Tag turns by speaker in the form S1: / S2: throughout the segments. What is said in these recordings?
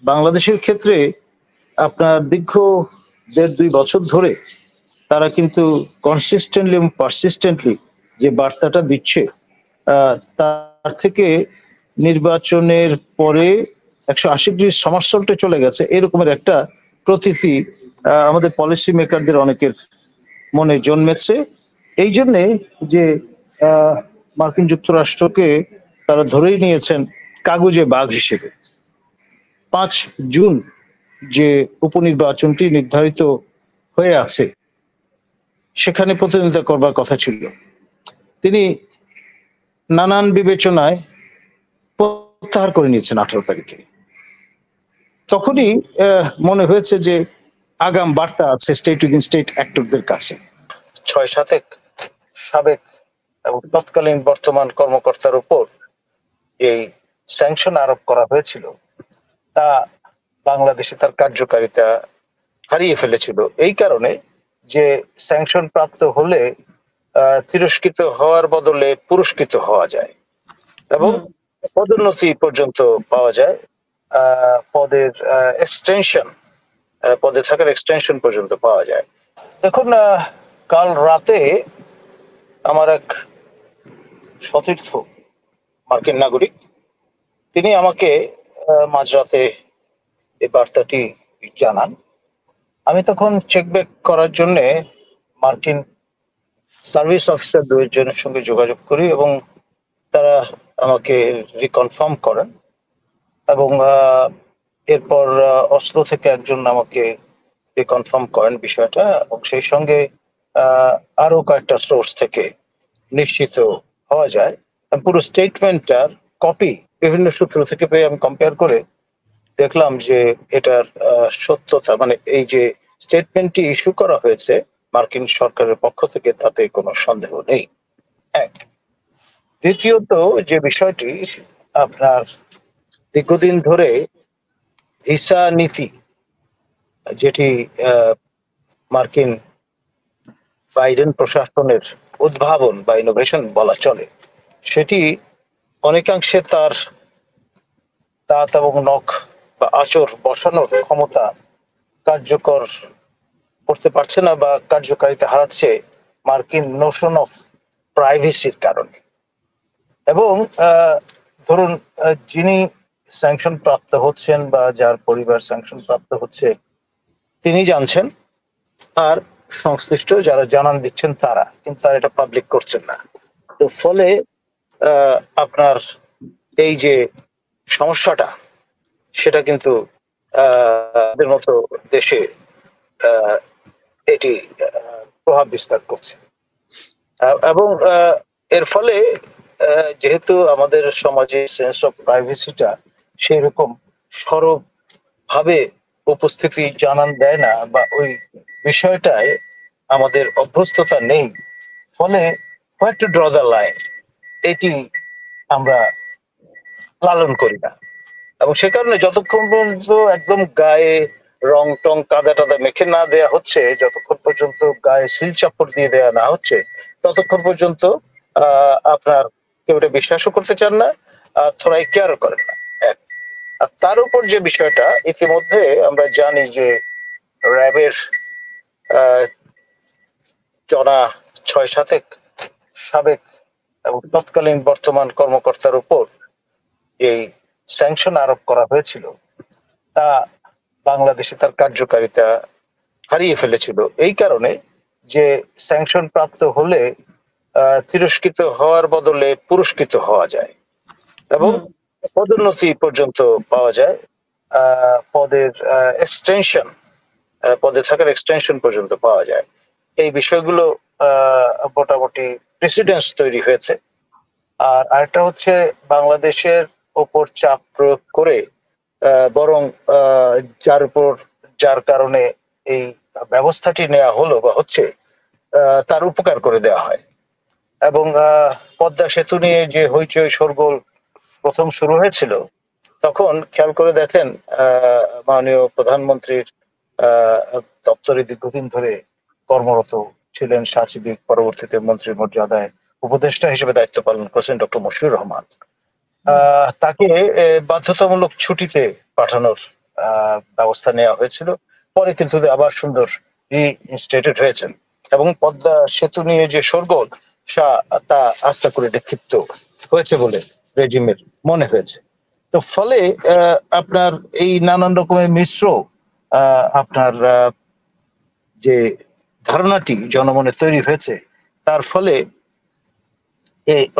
S1: বাংলাদেশের ক্ষেত্রে আপনার দীর্ঘ ১.৫-২ বছর ধরে তারা কিন্তু কনসিস্টেন্টলি এবং পারসিস্টেন্টলি যে বার্তাটা দিচ্ছে, তার থেকে নির্বাচনের পরে ১৮০ ডিগ্রি সমারসল্টে চলে গেছে এরকমের একটা প্রতীতি আমাদের পলিসি মেকারদের অনেকের মনে জন্মেছে। এই জন্যে যে মার্কিন যুক্তরাষ্ট্রকে তারা ধরেই নিয়েছেন কাগুজে বাঘ হিসেবে। ৫ জুন যে উপনির্বাচনটি নির্ধারিত হয়ে আছে সেখানে প্রতিদ্বন্দ্বিতা করবার কথা ছিল। তিনি নানান বিবেচনায় প্রত্যাহার করে নিয়েছেন ১৮ তারিখে। তখনই মনে হয়েছে যে আগাম বার্তা আছে স্টেট উইদিন স্টেট অ্যাক্টরদের কাছে। ৬-৭ সাবেক এবং তৎকালীন বর্তমান কর্মকর্তার উপর এই স্যাংশন আরোপ করা হয়েছিল তা বাংলাদেশে তার কার্যকারিতা হারিয়ে ফেলেছিল এই কারণে যে স্যাংশন প্রাপ্ত হলে তিরস্কৃত হওয়ার বদলে পুরস্কৃত হওয়া যায় এবং পদোন্নতি পর্যন্ত পাওয়া যায়, পদের এক্সটেনশন, পদে থাকার এক্সটেনশন পর্যন্ত পাওয়া যায়। দেখুন, কাল রাতে আমার এক সতীর্থ মার্কিন নাগরিক তিনি আমাকে মাঝরাতে এই বার্তাটি জানান। আমি তখন চেক ব্যাক করার জন্য মার্কিন সার্ভিস অফিসার দুজনের সঙ্গে যোগাযোগ করি এবং তারা আমাকে রিকনফার্ম করেন এবং এরপর অসলো থেকে একজন আমাকে রিকনফার্ম করেন বিষয়টা এবং সেই সঙ্গে আরো কয়েকটা সোর্স থেকে নিশ্চিত হওয়া যায়। পুরো স্টেটমেন্টটার কপি বিভিন্ন সূত্র থেকে পেয়ে আমি কম্পেয়ার করে দেখলাম যে এটার সত্যতা, মানে এই যে স্টেটমেন্টটি ইস্যু করা হয়েছে মার্কিন সরকারের পক্ষ থেকে তাতে কোনো সন্দেহ নেই। এক, দ্বিতীয়ত যে বিষয়টি আপনার দীর্ঘদিন ধরে ভিসা নীতি যেটি মার্কিন বাইডেন প্রশাসনের উদ্ভাবন বা ইনোভেশন বলা চলে, সেটি অনেকাংশে তার দাঁত এবং নখ বা আঁচড় বসানোর ক্ষমতা কার্যকর করতে পারছে না বা কার্যকারিতা হারাচ্ছে মার্কিন নোশন অফ প্রাইভেসির কারণে। এবং ধরুন যিনি স্যাংশন প্রাপ্ত হচ্ছেন বা যার পরিবার স্যাংশন প্রাপ্ত হচ্ছে তিনি জানছেন, আর সংশ্লিষ্ট যারা জানান দিচ্ছেন তারা কিন্তু আর এটা পাবলিক করছেন না। তো ফলে আপনার এই যে সমস্যাটা সেটা কিন্তু আমাদের মতো দেশে এটি প্রভাব বিস্তার করছে এবং এর ফলে যেহেতু আমাদের সমাজে সেন্স অফ প্রাইভেসিটা সেই রকম সরব ভাবে উপস্থিতি জানান দেয় না বা ওই বিষয়টায় আমাদের অভ্যস্ততা নেই, ফলে হোয়ার টু ড্র দ্য লাইন এটি আমরা লালন করি না। এবং সে কারণে যতক্ষণ পর্যন্ত একদম গায়ে রং টং কাদা টাদা মেখে না দেয়া হচ্ছে, যতক্ষণ পর্যন্ত গায়ে সিল চাপড় দিয়ে দেয়া না হচ্ছে, ততক্ষণ পর্যন্ত আপনার কেউ এটা বিশ্বাসও করতে চান না আর থোড়াই কেয়ার করেন না। আর তার উপর যে বিষয়টা ইতিমধ্যে আমরা জানি যে র্যাবের জনা ৬-৭ সাবেক এবং তৎকালীন বর্তমান কর্মকর্তার উপর এই স্যাংশন আরোপ করা হয়েছিল তা বাংলাদেশে তার কার্যকারিতা হারিয়ে ফেলেছিল এই কারণে যে স্যাংশন প্রাপ্ত হলে তিরস্কৃত হওয়ার বদলে পুরস্কৃত হওয়া যায় এবং পদোন্নতি পর্যন্ত পাওয়া যায়, পদের এক্সটেনশন, পদে থাকার এক্সটেনশন পর্যন্ত পাওয়া যায়। এই বিষয়গুলো মোটামুটি প্রেসিডেন্স তৈরি হয়েছে। আর আরেকটা হচ্ছে বাংলাদেশের ওপর চাপ প্রয়োগ করে বরং যার কারণে এই ব্যবস্থাটি নেওয়া হলো বা হচ্ছে তার উপকার করে দেওয়া হয়। এবং পদ্মা সেতু নিয়ে যে হইচই শোরগোল প্রথম শুরু হয়েছিল তখন খেয়াল করে দেখেন মাননীয় প্রধানমন্ত্রীর দপ্তরে দীর্ঘদিন ধরে কর্মরত ছিলেন সাচিবিক, পরবর্তীতে মন্ত্রী মর্যাদায় উপদেষ্টা হিসেবে দায়িত্ব পালন করেছেন ডক্টর মশিউর রহমান। তাকে বাধ্যতামূলক ছুটিতে পাঠানোর ব্যবস্থা নেওয়া হয়েছিল, পরে কিন্তু আবার সুন্দর রিইনস্টেটেড হয়েছেন এবং পদ্মা সেতু নিয়ে যে শোরগোল তা আস্থা করে নিক্ষিপ্ত হয়েছে বলে রেজিমের মনে হয়েছে। তো ফলে আপনার এই নানান রকমের মিশ্র আপনার যে ধারণাটি জনমনে তৈরি হয়েছে তার ফলে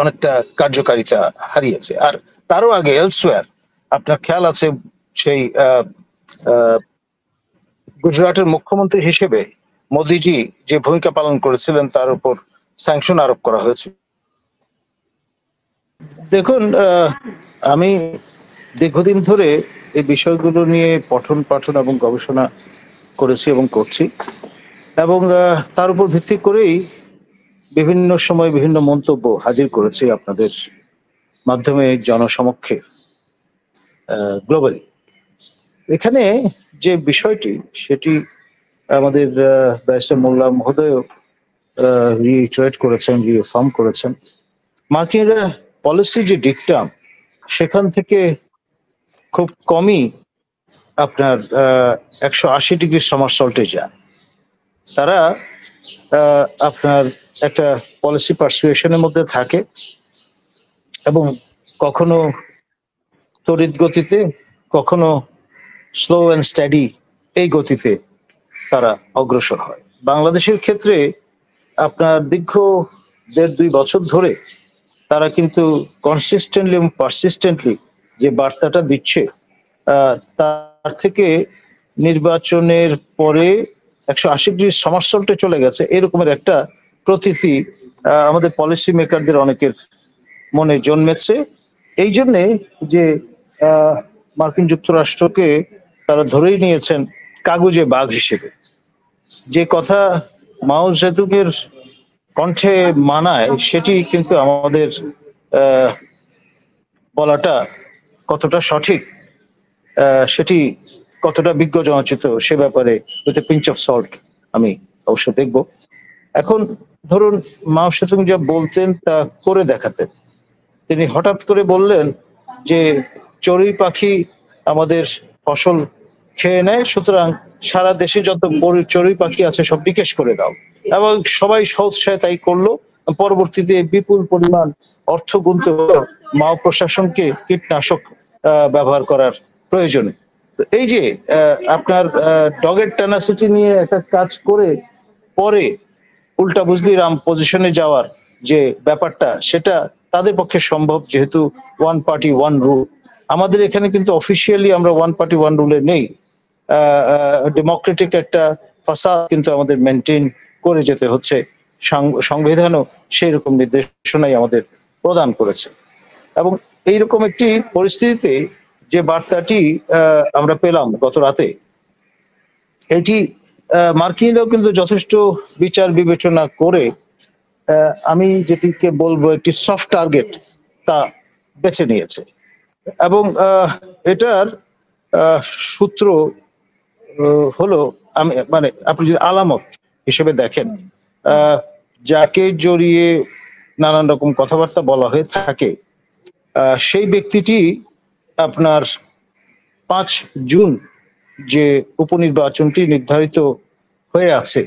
S1: অনেকটা কার্যকারিতা হারিয়েছে। আর তারও আগে এলসওয়্যার আপনার খেয়াল আছে সেই গুজরাটের মুখ্যমন্ত্রী হিসেবে মোদিজি যে ভূমিকা পালন করেছিলেন তার উপর স্যাংশন আরোপ করা হয়েছে। দেখুন, আমি দীর্ঘদিন ধরে এই বিষয়গুলো নিয়ে পঠন পাঠন এবং গবেষণা করেছি এবং করছি, এবং তার উপর ভিত্তি করেই বিভিন্ন সময় বিভিন্ন মন্তব্য হাজির করেছি আপনাদের মাধ্যমে জনসমক্ষে গ্লোবালি। এখানে যে বিষয়টি সেটি আমাদের ব্যারিস্টার মোল্লা মহোদয় রিইটারেট করেছেন, রিফর্ম করেছেন। মার্কিনরা পলিসি যে ডিকটাম সেখান থেকে খুব কমই আপনার 180 ডিগ্রি সমারসল্টে যায়। তারা আপনার একটা পলিসি পারসুয়েশনের মধ্যে থাকে এবং কখনো তড়িৎ গতিতে, কখনো স্লো অ্যান্ড স্টাডি এই গতিতে তারা অগ্রসর হয়। বাংলাদেশের ক্ষেত্রে আপনার দীর্ঘ 1.5-2 বছর ধরে তারা কিন্তু কনসিস্টেন্টলি এবং পারসিস্টেন্টলি যে বার্তাটা দিচ্ছে তার থেকে নির্বাচনের পরে 180 ডিগ্রি সমারসল্টে চলে গেছে এরকমের একটা প্রতীতি আমাদের পলিসি মেকারদের অনেকের মনে জন্মেছে। এই জন্যে যে মার্কিন যুক্তরাষ্ট্রকে তারা ধরেই নিয়েছেন কাগুজে বাঘ হিসেবে। যে কথা মাও জেদুংয়ের কণ্ঠে মানায় সেটি কিন্তু আমাদের বলাটা কতটা সঠিক, সেটি কতটা বিজ্ঞজনোচিত সে ব্যাপারে with a pinch of salt আমি অবশ্য দেখব। এখন ধরুন মাও জেদুং যা বলতেন তা করে দেখাতেন। তিনি হঠাৎ করে বললেন যে চড়ুই পাখি আমাদের ফসল খেয়ে নেয়, সুতরাং সারা দেশে যত চড়ুই পাখি আছে সব নিকেশ করে দাও, এবং সবাই সৎসায় তাই করলো। পরবর্তীতে বিপুল পরিমাণ অর্থ গুনতে হলো মাও প্রশাসনকে কীটনাশক ব্যবহার করার প্রয়োজনে। এই যে আপনার ডগের টেনাসিটি নিয়ে একটা কাজ করে পরে উল্টা বুঝলি রাম পজিশনে যাওয়ার যে ব্যাপারটা সেটা তাদের পক্ষে সম্ভব, যেহেতু ওয়ান পার্টি ওয়ান রুল। আমাদের এখানে কিন্তু অফিসিয়ালি আমরা ওয়ান পার্টি ওয়ান রুলে নেই। ডেমোক্রেটিক একটা ফাসাদ কিন্তু আমাদের মেনটেন করে যেতে হচ্ছে। সংবিধানও সেই রকম নির্দেশনাই আমাদের প্রদান করেছে। এবং এইরকম একটি পরিস্থিতিতে যে বার্তাটি আমরা পেলাম গত রাতে, এটি মার্কিনরাও কিন্তু যথেষ্ট বিচার বিবেচনা করে আমি যেটিকে বলবো একটি সফট টার্গেট তা বেছে নিয়েছে। এবং এটার সূত্র হলো, আমি মানে আপনি যদি আলামত হিসেবে দেখেন, যাকে জড়িয়ে নানান রকম কথাবার্তা বলা হয়ে থাকে সেই ব্যক্তিটি আপনার 5 জুন যে উপনির্বাচনটি নির্ধারিত হয়ে আছে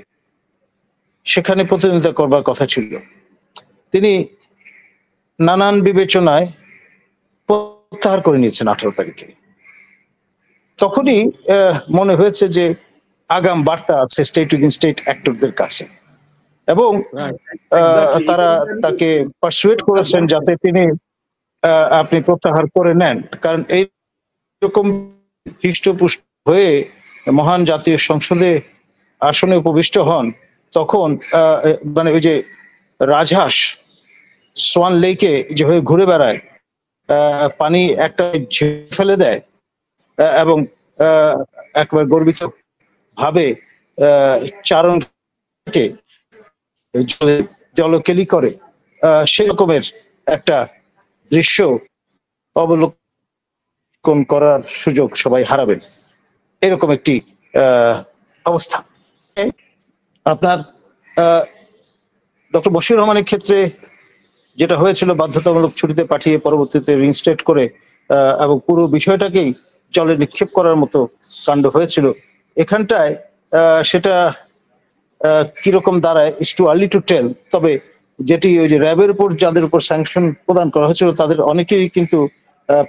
S1: সেখানে প্রতিদ্বন্দ্বিতা করবার কথা ছিল। তিনি নানান বিবেচনায় প্রত্যাহার করে নিয়েছেন 18 তারিখে। তখনই মনে হয়েছে যে আগাম বার্তা আছে স্টেট উইদিন স্টেট অ্যাক্টরদের কাছে, এবং তারা তাকে পারসুয়েট করেছেন যাতে তিনি আপনি প্রত্যাহার করে নেন। কারণ এইরকম হৃষ্টপুষ্ট হয়ে মহান জাতীয় সংসদে আসনে উপবিষ্ট হন তখন মানে ওই যে রাজহাঁস সোয়ান লেকে যেভাবে ঘুরে বেড়ায়, পানি একটা ফেলে দেয় এবং একবার গর্বিত ভাবে চারণকে জলকেলি করে, সেরকমের একটা দৃশ্য অবলোকন করার সুযোগ সবাই হারাবেন, এরকম একটি অবস্থা। আপনার ডক্টর বশির রহমানের ক্ষেত্রে যেটা হয়েছিল বাধ্যতামূলক ছুটিতে পাঠিয়ে পরবর্তীতে রিইনস্টেট করে এবং পুরো বিষয়টাকেই জলে নিক্ষেপ করার মতো কাণ্ড হয়েছিল। এখানটায় সেটা কিরকম দাঁড়ায় it's too early to tell. তবে যেটি ওই যে র্যাবের উপর যাদের উপর স্যাংশন প্রদান করা হয়েছিল তাদের অনেকেই কিন্তু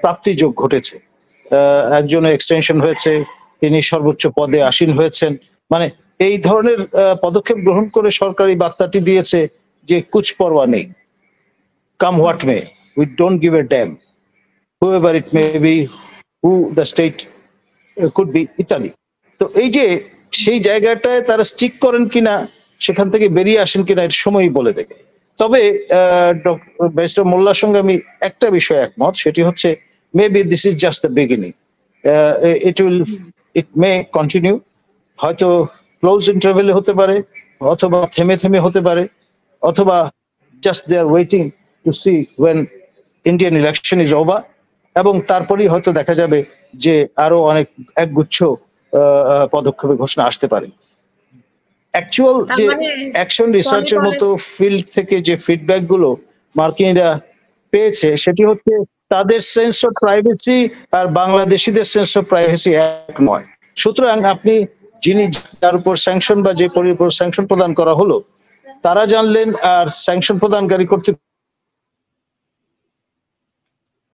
S1: প্রাপ্তিযোগ ঘটেছে। একজনের এক্সটেনশন হয়েছে, তিনি সর্বোচ্চ পদে আসীন হয়েছেন। মানে এই ধরনের পদক্ষেপ গ্রহণ করে সরকারি বার্তাটি দিয়েছে যে কুছ পরোয়া নেই, come what may, we don't give a damn, however it may be, who the state could be, ইত্যাদি। তো এই যে সেই জায়গাটায় তারা স্টিক করেন কিনা, সেখান থেকে বেরিয়ে আসেন কিনা, এর সময়ই বলে দেবে। তবে ব্যারিস্টার মোল্লার সঙ্গে আমি একটা বিষয় একমত, সেটি হচ্ছে maybe this is just the beginning, it may continue, হয়তো ক্লোজ ইন্টারভেলে হতে পারে, অথবা থেমে থেমে হতে পারে, অথবা just they are waiting to see when Indian election is over, এবং তারপরেই হয়তো দেখা যাবে যে আরো অনেক একগুচ্ছ পদক্ষেপের ঘোষণা আসতে পারে। অ্যাকচুয়াল যে অ্যাকশন রিসার্চের মতো ফিল্ড থেকে যে ফিডব্যাক গুলো মার্কিনরা পেয়েছে, সেটি হচ্ছে তাদের সেন্স অফ প্রাইভেসি আর বাংলাদেশিদের সেন্স অফ প্রাইভেসি এক নয়। সুতরাং আপনি যিনি যার উপর স্যাংশন বা যে উপর স্যাংশন প্রদান করা হলো তারা জানলেন, আর স্যাংশন প্রদানকারী কর্তৃপক্ষ